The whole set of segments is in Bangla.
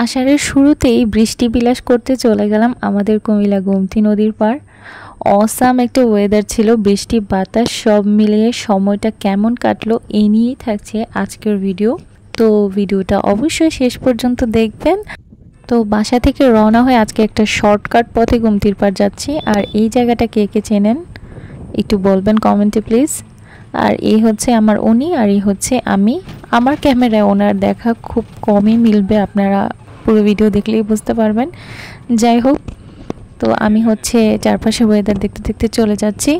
আষাঢ়ের শুরুতেই বৃষ্টি বিলাস করতে চলে গেলাম আমাদের কুমিল্লা গোমতী নদীর পার। অসাম একটা ওয়েদার ছিল, বৃষ্টি বাতাস সব মিলিয়ে সময়টা কেমন কাটলো এই নিয়েই থাকছে আজকের ভিডিও। তো ভিডিওটা অবশ্যই শেষ পর্যন্ত দেখবেন। তো বাসা থেকে রওনা হয়ে আজকে একটা শর্টকাট পথে গোমতীর পার যাচ্ছি। আর এই জায়গাটা কে কে চেনেন একটু বলবেন কমেন্টে প্লিজ। আর এই হচ্ছে আমার উনি, আর এই হচ্ছে আমি। আমার ক্যামেরায় ওনার দেখা খুব কমই মিলবে, আপনারা পুরো ভিডিও দেখলেই বুঝতে পারবেন। যাই হোক, তো আমি হচ্ছে চারপাশে ওয়েদার দেখতে দেখতে চলে যাচ্ছি।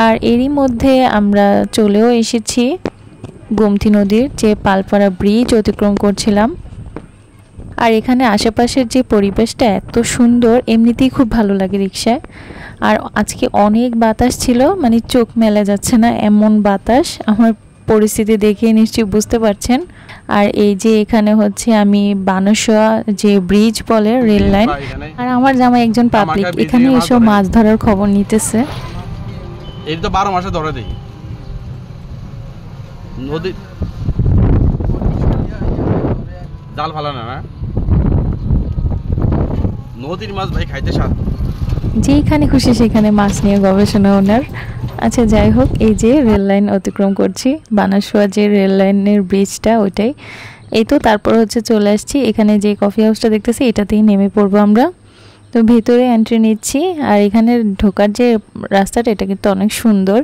আর এরই মধ্যে আমরা চলেও এসেছি গোমতী নদীর যে পালপাড়া ব্রিজ অতিক্রম করছিলাম। আর এখানে আশেপাশের যে পরিবেশটা এত সুন্দর, এমনিতেই খুব ভালো লাগে রিক্সায়। আর আজকে অনেক বাতাস ছিল, মানে চোখ মেলা যাচ্ছে না এমন বাতাস। আমার পরিস্থিতি দেখে নিশ্চয়ই বুঝতে পারছেন। আর এই যে এখানে হচ্ছে আমি বানসোয়া যে ব্রিজ বলে রেল লাইন, আর আমার জামাই একজন পাবলিক এখানে এসব মাছ ধরার খবর নিতেছে। এই তো 12 মাসে ধরে দেই নদী জাল ফালানো না, নদীর মাছ ভাই খাইতে স্বাদ। যেখানে খুশি সেখানে মাছ নিয়ে গবেষণা ওনার। আচ্ছা যাই হোক, এই যে রেল লাইন অতিক্রম করছি, বানাসোয়া যে রেল লাইনের ব্রিজটা ওইটাই। এই তো তারপর হচ্ছে চলে আসছি এখানে যে কফি হাউসটা দেখতেছি, এটাতেই নেমে পড়বো আমরা। তো ভিতরে এন্ট্রি নিচ্ছি। আর এখানে ঢোকার যে রাস্তাটা এটা কিন্তু অনেক সুন্দর,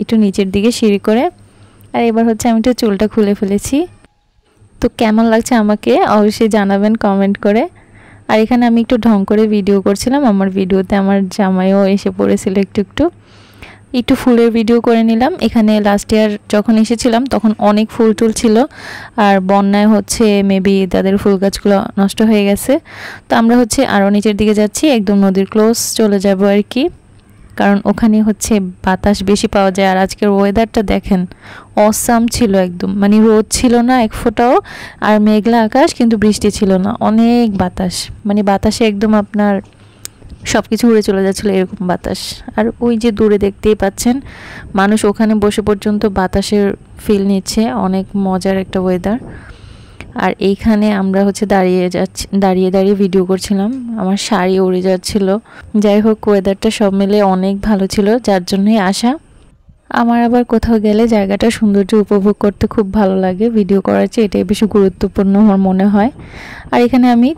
একটু নিচের দিকে সিঁড়ি করে। আর এবার হচ্ছে আমি একটু চুলটা খুলে ফেলেছি। তো কেমন লাগছে আমাকে অবশ্যই জানাবেন কমেন্ট করে। আর এখানে আমি একটু ঢং করে ভিডিও করছিলাম, আমার ভিডিওতে আমার জামাইও এসে পড়েছিল একটু ফুলের ভিডিও করে নিলাম। এখানে লাস্ট ইয়ার যখন এসেছিলাম তখন অনেক ফুল টুল ছিল, আর বন্যায় হচ্ছে মেবি তাদের ফুল গাছগুলো নষ্ট হয়ে গেছে। তো আমরা হচ্ছে আরও নিচের দিকে যাচ্ছি, একদম নদীর ক্লোজ চলে যাব আর কি, কারণ ওখানে হচ্ছে বাতাস বেশি পাওয়া যায়। আর আজকের ওয়েদারটা দেখেন অসাম ছিল একদম, মানে রোদ ছিল না এক ফোঁটাও, আর মেঘলা আকাশ কিন্তু বৃষ্টি ছিল না, অনেক বাতাস, মানে বাতাসে একদম আপনার সব কিছু উড়ে চলে যাচ্ছিলো এরকম বাতাস। আর ওই যে দূরে দেখতেই পাচ্ছেন মানুষ ওখানে বসে পর্যন্ত বাতাসের ফিল নিচ্ছে, অনেক মজার একটা ওয়েদার। আর এইখানে আমরা হচ্ছে দাঁড়িয়ে দাঁড়িয়ে ভিডিও করছিলাম, আমার শাড়ি উড়ে যাচ্ছিল। যাই হোক, ওয়েদারটা সব মিলে অনেক ভালো ছিল, যার জন্যই আসা। আমার আবার কোথাও গেলে জায়গাটা সৌন্দর্য উপভোগ করতে খুব ভালো লাগে, ভিডিও করার চেয়ে এটাই বেশি গুরুত্বপূর্ণ আমার মনে হয়। আর এখানে আমি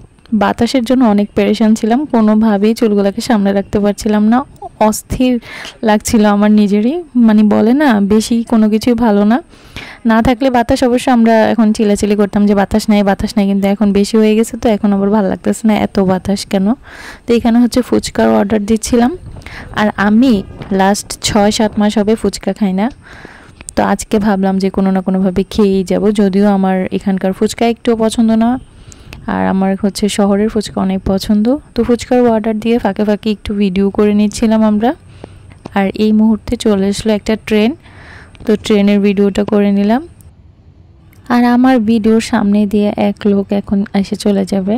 বাতাসের জন্য অনেক পেরেশান ছিলাম, কোনোভাবেই চুলগুলোকে সামনে রাখতে পারছিলাম না, অস্থির লাগছিল আমার নিজেরই। মানে বলে না বেশি কোনো কিছুই ভালো না, না থাকলে বাতাস অবশ্য আমরা এখন চিলাচিলি করতাম যে বাতাস নাই, কিন্তু এখন বেশি হয়ে গেছে, তো এখন আবার ভালো লাগতেছে না এত বাতাস কেন। তো এখানে হচ্ছে ফুচকার অর্ডার দিচ্ছিলাম। আর আমি লাস্ট 6-7 মাস হবে ফুচকা খাই না, তো আজকে ভাবলাম যে কোনো না কোনোভাবে খেয়েই যাব, যদিও আমার এখানকার ফুচকা একটুও পছন্দ না, আর আমার হচ্ছে শহরের ফুচকা অনেক পছন্দ। তো ফুচকার অর্ডার দিয়ে ফাঁকে ফাঁকে একটু ভিডিও করে নিচ্ছিলাম আমরা। আর এই মুহূর্তে চলে আসলো একটা ট্রেন, তো ট্রেনের ভিডিওটা করে নিলাম। আর আমার ভিডিওর সামনে দিয়ে এক লোক এখন এসে চলে যাবে,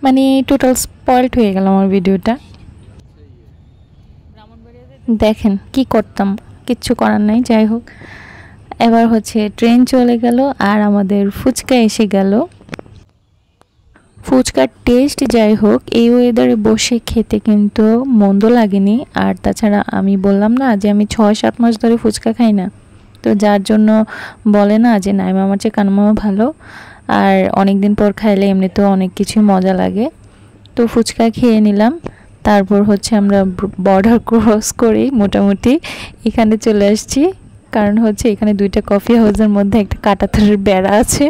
মানে টোটাল স্পয়েলড হয়ে গেল আমার ভিডিওটা। দেখেন কি করতাম, কিচ্ছু করার নাই। যাই হোক, এবার হচ্ছে ট্রেন চলে গেল আর আমাদের ফুচকা এসে গেল। ফুচকার টেস্ট যাই হোক, এই ওয়েদারে বসে খেতে কিন্তু মন্দ লাগেনি। আর তাছাড়া আমি বললাম না যে আমি 6-7 মাস ধরে ফুচকা খাই না, তো যার জন্য বলে না যে নাইমা আমার চেয়ে কানমামা ভালো। আর অনেক দিন পর খাইলে এমনিতেও অনেক কিছুই মজা লাগে। তো ফুচকা খেয়ে নিলাম, তারপর হচ্ছে আমরা বর্ডার ক্রস করে মোটামুটি এখানে চলে আসছি, কারণ হচ্ছে এখানে 2টা কফি হাউসের মধ্যে একটা কাঁটাতারের বেড়া আছে,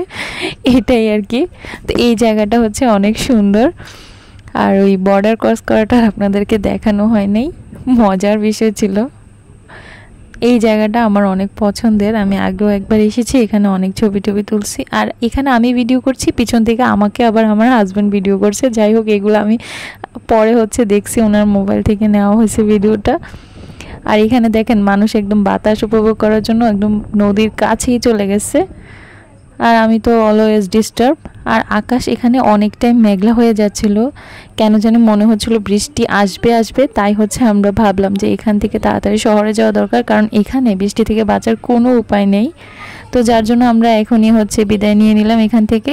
এটাই আর কি। তো এই জায়গাটা হচ্ছে অনেক সুন্দর। আর ওই বর্ডার ক্রস করাটা আপনাদেরকে দেখানো হয় নাই, মজার বিষয় ছিল। এই জায়গাটা আমার অনেক পছন্দের, আমি আগেও একবার এসেছি, এখানে অনেক ছবি টবি তুলছি। আর এখানে আমি ভিডিও করছি, পিছন থেকে আমাকে আবার আমার হাজব্যান্ড ভিডিও করছে। যাই হোক, এগুলো আমি পরে হচ্ছে দেখছি, ওনার মোবাইল থেকে নেওয়া হয়েছে ভিডিওটা। আর এখানে দেখেন মানুষ একদম বাতাস উপভোগ করার জন্য একদম নদীর কাছেই চলে গেছে। আর আমি তো অলওয়েজ ডিস্টার্ব। আর আকাশ এখানে অনেকটাই মেঘলা হয়ে যাচ্ছিল, কেন জানি মনে হচ্ছিল বৃষ্টি আসবে, তাই হচ্ছে আমরা ভাবলাম যে এখান থেকে তাড়াতাড়ি শহরে যাওয়া দরকার, কারণ এখানে বৃষ্টি থেকে বাঁচার কোনো উপায় নেই। তো যার জন্য আমরা এখনই হচ্ছে বিদায় নিয়ে নিলাম এখান থেকে।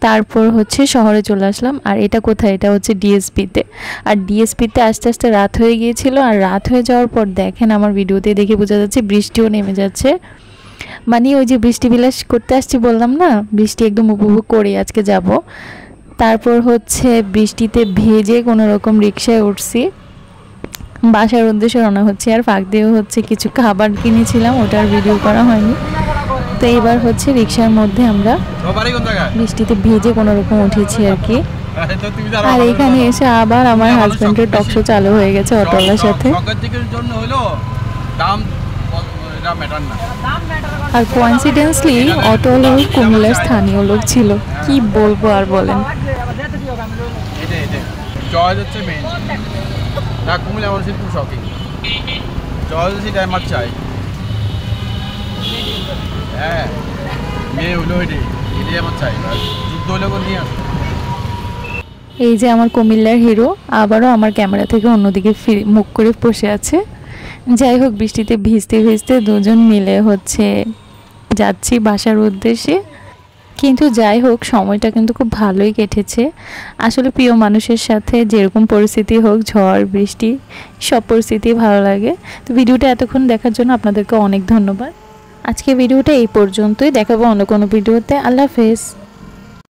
তারপর হচ্ছে শহরে চলে আসলাম। আর এটা কোথায়, এটা হচ্ছে ডিএসপিতে। আর ডিএসপিতে আস্তে আস্তে রাত হয়ে গিয়েছিল। আর রাত হয়ে যাওয়ার পর দেখেন আমার ভিডিওতে দেখে বোঝা যাচ্ছে বৃষ্টিও নেমে যাচ্ছে। মানে ওই যে বৃষ্টি বিলাস করতে আসছি বললাম না, বৃষ্টি একদম উপভোগ করে আজকে যাব। তারপর হচ্ছে বৃষ্টিতে ভেজে কোনো রকম রিক্সায় উঠছি, বাসার উদ্দেশ্যে রওনা হচ্ছে। আর ফাঁক দিয়েও হচ্ছে কিছু খাবার কিনেছিলাম, ওটার ভিডিও করা হয়নি। তো এবার হচ্ছে রিক্সার মধ্যে আমরা বৃষ্টিতে ভেজে কোনো রকম উঠেছি আর কি। আর এখানে এসে আবার আমার হাজব্যান্ডের টকশো চালু হয়ে গেছে অটোওয়ালার সাথে। আর কোইন্সিডেন্সলি অটোওয়ালা কুমিল্লার স্থানীয় লোক ছিল, কি বলবো আর বলেন। চয়েস হচ্ছে মেইন না, কুমিল্লা মানুষের খুব শখিং। চয়েস হচ্ছে এটাই আমার চাই। হ্যাঁ, মেয়ে হইলো এটাই আমার চাই, যুদ্ধ হইলে কোন নিয়ে আসবে। এই যে আমার কুমিল্লার হিরো আবারও আমার ক্যামেরা থেকে অন্যদিকে মুখ করে বসে আছে। যাই হোক, বৃষ্টিতে ভিজতে ভিজতে দুজন মিলে হচ্ছে যাচ্ছি বাসার উদ্দেশ্যে। কিন্তু যাই হোক, সময়টা কিন্তু খুব ভালোই কেটেছে। আসলে প্রিয় মানুষের সাথে যেরকম পরিস্থিতি হোক, ঝড় বৃষ্টি সব পরিস্থিতি ভালো লাগে। তো ভিডিওটা এতক্ষণ দেখার জন্য আপনাদেরকে অনেক ধন্যবাদ। আজকে ভিডিওটা এই পর্যন্তই, দেখাবো অন্য কোনো ভিডিওতে। আল্লাহ হাফেজ।